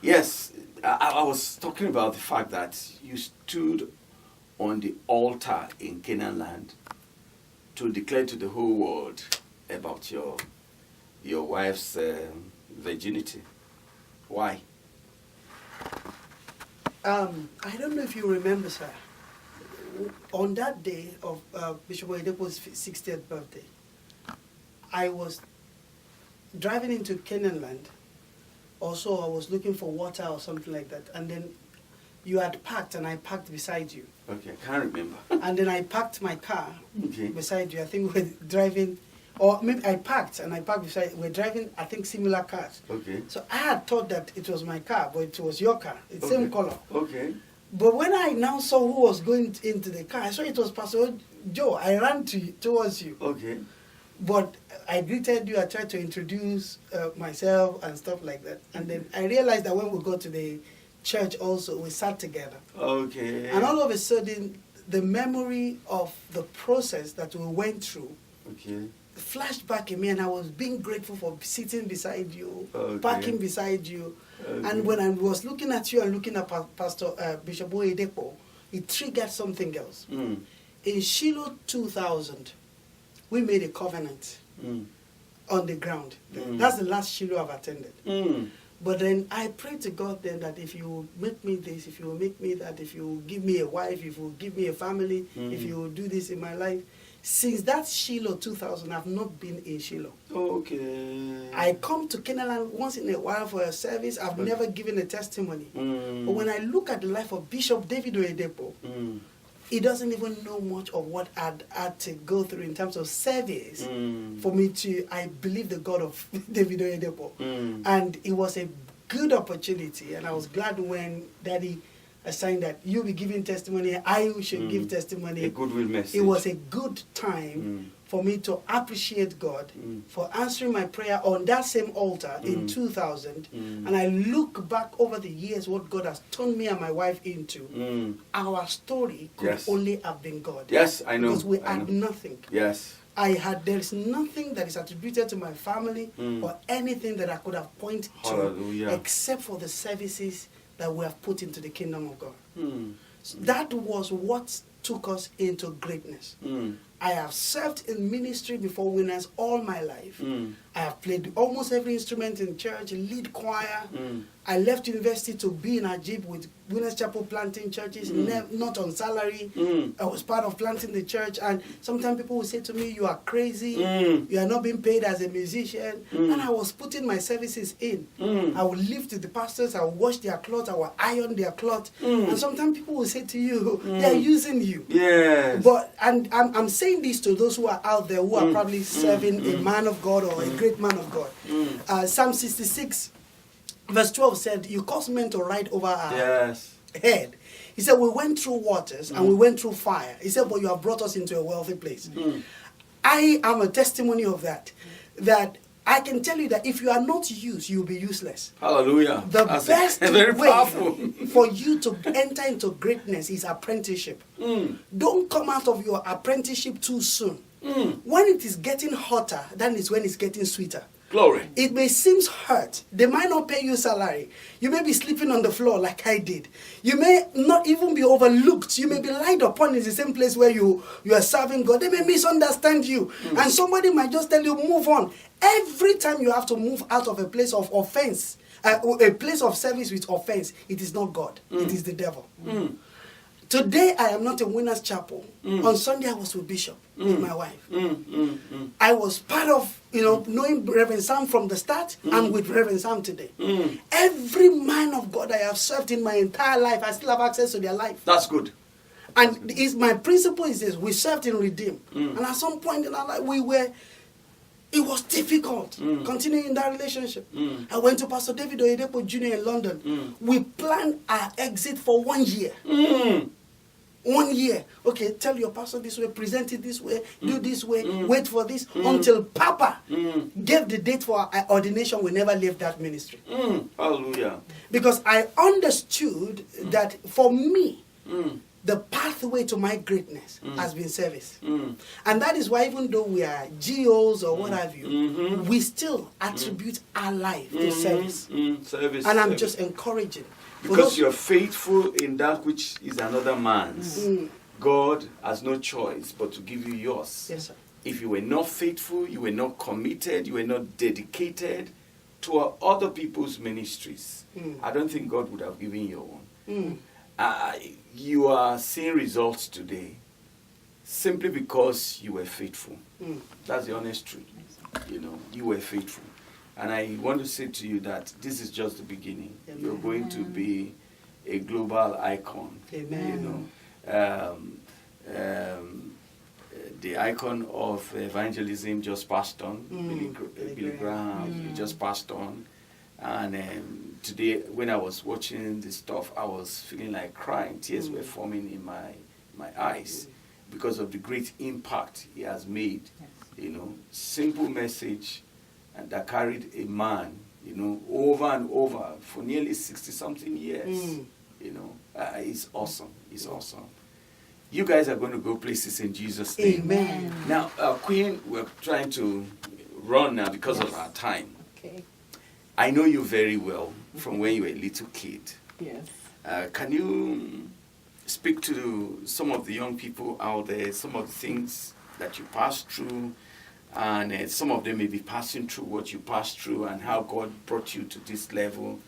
Yes, I was talking about the fact that you stood on the altar in Canaan land to declare to the whole world about your wife's virginity. Why? I don't know if you remember, sir. On that day of Bishop Oyedepo's 60th birthday, I was driving into Canaan land. Also, I was looking for water or something like that. And then you had parked, and I parked beside you. Okay, I can't remember. And then I parked my car Okay. beside you. I think we were driving, or maybe I parked, and I parked beside. We're driving, I think, similar cars. Okay. So I had thought that it was my car, but it was your car. It's Okay. same color. Okay. But when I now saw who was going into the car, I saw it was Pastor Joe. I ran towards you. Okay. But I greeted you. I tried to introduce myself and stuff like that. And then I realized that when we got to the church also, we sat together. Okay. And all of a sudden, the memory of the process that we went through Okay. flashed back in me, and I was being grateful for sitting beside you, Okay. parking beside you. Okay. And when I was looking at you and looking at Pastor Bishop Oyedepo, it triggered something else. Mm. In Shiloh 2000, we made a covenant on the ground. That's the last Shiloh I've attended. But then I prayed to God then that if you will make me this, if you will make me that, if you will give me a wife, if you will give me a family, if you will do this in my life. Since that Shiloh 2000, I've not been in Shiloh. Okay. I come to Canaan once in a while for a service. I've never given a testimony. But when I look at the life of Bishop David Oyedepo, he doesn't even know much of what I'd had to go through in terms of service for me to, I believe the God of David Oyedepo. And it was a good opportunity, and I was glad when Daddy assigned that you'll be giving testimony, I should give testimony. A goodwill message. It was a good time for me to appreciate God for answering my prayer on that same altar in 2000. And I look back over the years what God has turned me and my wife into. Our story could only have been God. Yes, I know. Because we had nothing. Yes. There's nothing that is attributed to my family or anything that I could have pointed to except for the services that we have put into the kingdom of God. So that was what took us into greatness. I have served in ministry before Winners all my life. I have played almost every instrument in church, lead choir. I left university to be in Ajib with Winners Chapel planting churches, not on salary. I was part of planting the church, and sometimes people will say to me, you are crazy, you are not being paid as a musician. And I was putting my services in. I would live to the pastors, I would wash their clothes, I would iron their clothes. And sometimes people will say to you, they are using you. Yes. But, and I'm saying this to those who are out there who are probably serving a man of God or a great man of God. Psalm 66 verse 12 said, you cause men to ride over our head. He said, we went through waters and we went through fire. He said, but you have brought us into a wealthy place. I am a testimony of that. That I can tell you that if you are not used, you'll be useless. Hallelujah. The That's best very way powerful. for you to enter into greatness is apprenticeship. Don't come out of your apprenticeship too soon. When it is getting hotter, that is when it's getting sweeter. Glory. It may seem hurt. They might not pay you salary. You may be sleeping on the floor like I did. You may not even be overlooked. You may be lied upon in the same place where you are serving God. They may misunderstand you. And somebody might just tell you, move on. Every time you have to move out of a place of offense, a place of service with offense, it is not God. It is the devil. Today, I am not in Winners Chapel. On Sunday, I was with Bishop, with my wife. I was part of, knowing Reverend Sam from the start. I'm with Reverend Sam today. Every man of God I have served in my entire life, I still have access to their life. That's good. And my principle is this: we served in Redeem. And at some point in our life, it was difficult continuing in that relationship. I went to Pastor David Oyedepo Jr. in London. We planned our exit for 1 year. 1 year. Okay, tell your pastor this way, present it this way, do this way, wait for this, until Papa gave the date for our ordination. We never left that ministry. Hallelujah. Because I understood that for me, the pathway to my greatness has been service. And that is why even though we are GOs or what have you, we still attribute our life to service. Service. And I'm just encouraging. Because you're faithful in that which is another man's. God has no choice but to give you yours. Yes, sir. If you were not faithful, you were not committed, you were not dedicated to other people's ministries, I don't think God would have given you one. You are seeing results today simply because you were faithful. That's the honest truth. You know, you were faithful. And I want to say to you that this is just the beginning. Amen. You're going to be a global icon. Amen. You know, the icon of evangelism just passed on. Billy Graham just passed on. And today, when I was watching this stuff, I was feeling like crying. Tears were forming in my eyes because of the great impact he has made. Yes. You know, simple message, and that carried a man, you know, over and over for nearly 60-something years. You know, it's awesome. It's awesome. You guys are going to go places in Jesus' name. Amen. Now, Queen, we're trying to run now because of our time. Okay. I know you very well from when you were a little kid. Yes. Can you speak to some of the young people out there, some of the things that you passed through, and some of them may be passing through what you passed through and how God brought you to this level?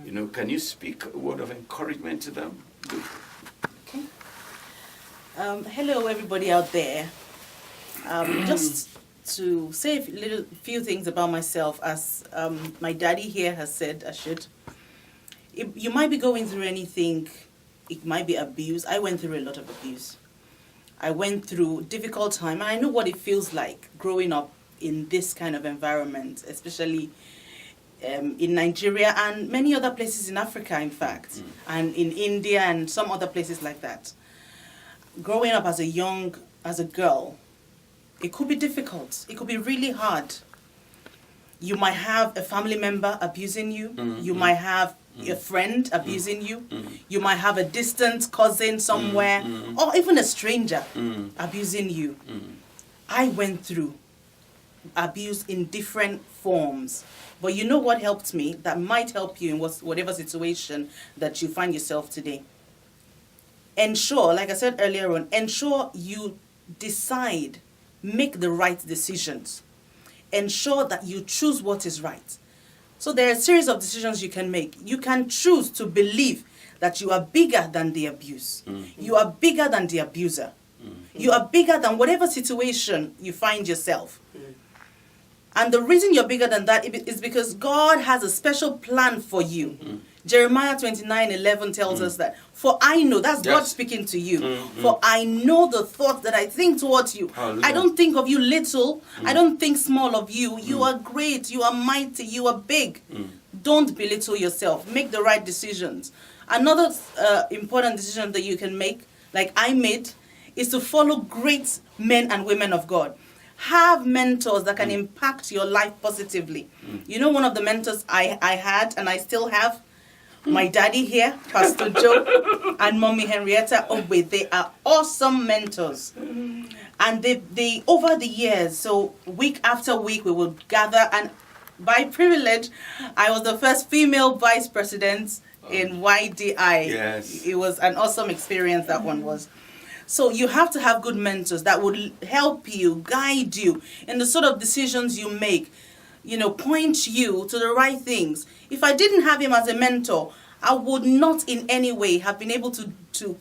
You know, can you speak a word of encouragement to them? Okay. Hello, everybody out there. Just to say a few things about myself, as my daddy here has said, I should. You might be going through anything. It might be abuse. I went through a lot of abuse. I went through difficult time, and I know what it feels like growing up in this kind of environment, especially in Nigeria and many other places in Africa, in fact, and in India and some other places like that. Growing up as a girl, it could be difficult. It could be really hard. You might have a family member abusing you. You might have a friend abusing you. You might have a distant cousin somewhere, or even a stranger abusing you. I went through abuse in different forms. But you know what helped me that might help you in whatever situation that you find yourself today? Ensure, like I said earlier on, ensure you decide, make the right decisions. Ensure that you choose what is right. So there are a series of decisions you can make. You can choose to believe that you are bigger than the abuse. You are bigger than the abuser. You are bigger than whatever situation you find yourself. And the reason you're bigger than that is because God has a special plan for you. Jeremiah 29:11 tells us that, for I know, that's God speaking to you, for I know the thoughts that I think towards you. Hallelujah. I don't think of you little. I don't think small of you. You are great. You are mighty. You are big. Don't belittle yourself. Make the right decisions. Another important decision that you can make, like I made, is to follow great men and women of God. Have mentors that can impact your life positively. You know, one of the mentors I had and I still have, my daddy here, Pastor Joe, and Mommy Henrietta Ogbe. They are awesome mentors. And they over the years, so week after week, we would gather. And by privilege, I was the first female vice president in YDI. Yes. It was an awesome experience, that one was. So you have to have good mentors that would help you, guide you in the sort of decisions you make, you know, point you to the right things. If I didn't have him as a mentor, I would not in any way have been able to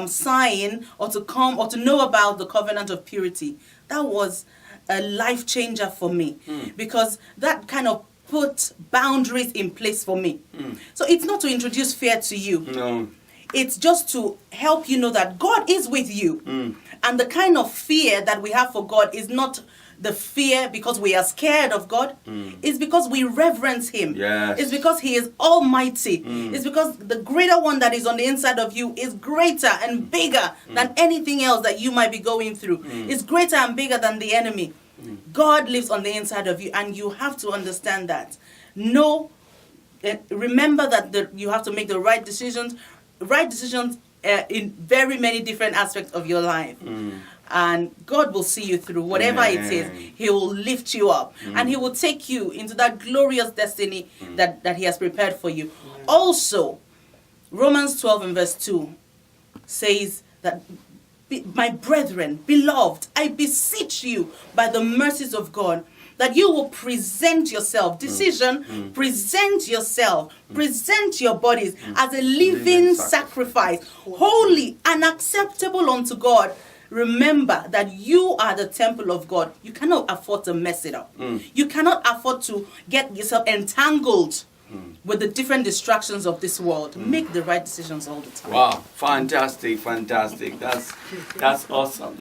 sign or to come or to know about the covenant of purity. That was a life changer for me because that kind of put boundaries in place for me. So it's not to introduce fear to you. No. It's just to help you know that God is with you. And the kind of fear that we have for God is not the fear because we are scared of God. It's because we reverence him. Yes. It's because he is almighty. It's because the greater one that is on the inside of you is greater and bigger than anything else that you might be going through. It's greater and bigger than the enemy. God lives on the inside of you, and you have to understand that. Remember that you have to make the right decisions. Right decisions in very many different aspects of your life. And God will see you through whatever it is. He will lift you up and He will take you into that glorious destiny that He has prepared for you. Also, Romans 12 and verse 2 says that, my brethren, beloved, I beseech you by the mercies of God, that you will present yourself, present yourself, present your bodies as a living sacrifice, holy and acceptable unto God. Remember that you are the temple of God. You cannot afford to mess it up. You cannot afford to get yourself entangled with the different distractions of this world. Make the right decisions all the time. Wow, fantastic. That's awesome.